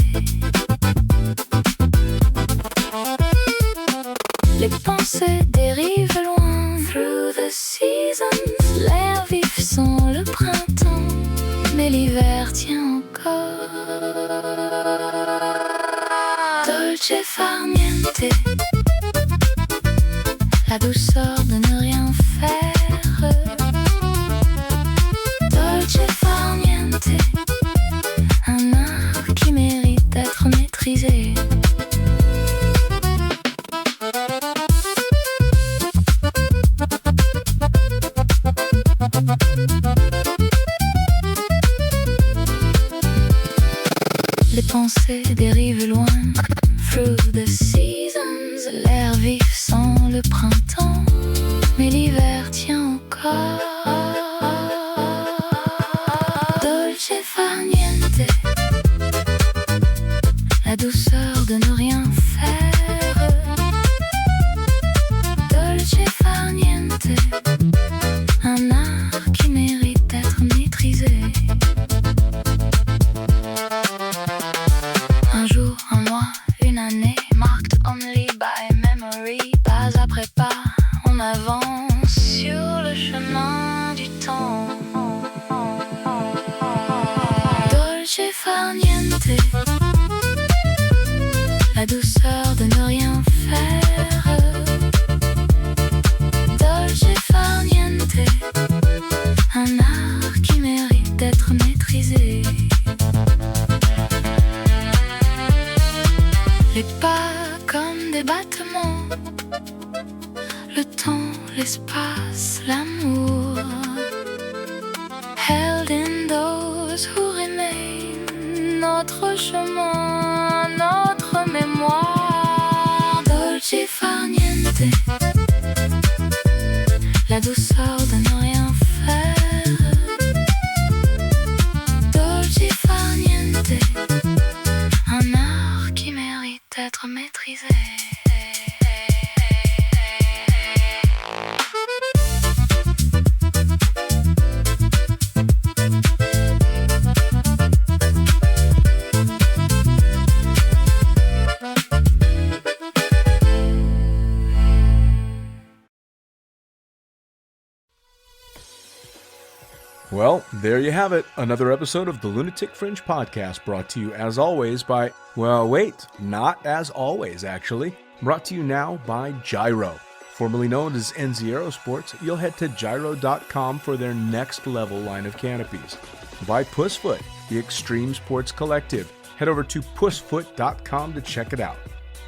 Les pensées dérivent loin. Through the seasons, l'air vif sent le printemps, mais l'hiver tient encore. Dolce far niente, la douceur de ne rien faire. Dolce far niente, un art qui mérite d'être maîtrisé. Les pensées dérivent loin. Through the seasons, l'air vif sent le printemps, mais l'hiver tient encore. Dolce far niente, la douceur de ne rien faire. Dolce far niente, un art qui mérite d'être maîtrisé. Un jour, un mois, une année, marked only by memory. Pas après pas, on avance sur le chemin du temps. Dolce far niente, la douceur de ne rien faire. Dolce far niente, un art qui mérite d'être maîtrisé. Les pas comme des battements, le temps, l'espace, l'amour. Held in those who remain, notre chemin, notre mémoire. Dolce far niente, la douceur de ne rien faire. Dolce far niente, un art qui mérite d'être maîtrisé. Well, there you have it. Another episode of the Lunatic Fringe podcast, brought to you as always by, well, wait, not as always, actually. Brought to you now by Gyro. Formerly known as NZ Aerosports, you'll head to gyro.com for their next level line of canopies. By Pussfoot, the Extreme Sports Collective. Head over to pussfoot.com to check it out.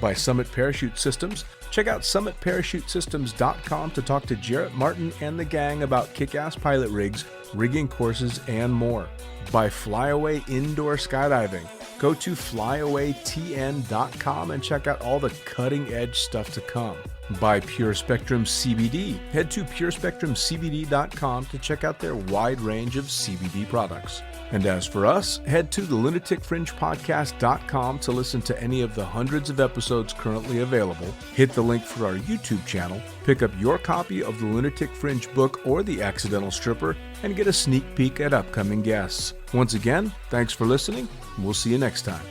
By Summit Parachute Systems, check out summitparachutesystems.com to talk to Jarrett Martin and the gang about kick-ass pilot rigs, rigging courses, and more. By Flyaway Indoor Skydiving, go to flyawaytn.com and check out all the cutting-edge stuff to come. By Pure Spectrum CBD. Head to purespectrumcbd.com to check out their wide range of CBD products. And as for us, head to the lunaticfringepodcast.com to listen to any of the hundreds of episodes currently available. Hit the link for our YouTube channel, pick up your copy of the Lunatic Fringe book or The Accidental Stripper, and get a sneak peek at upcoming guests. Once again, thanks for listening. We'll see you next time.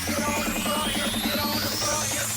Get on the front, get on the front.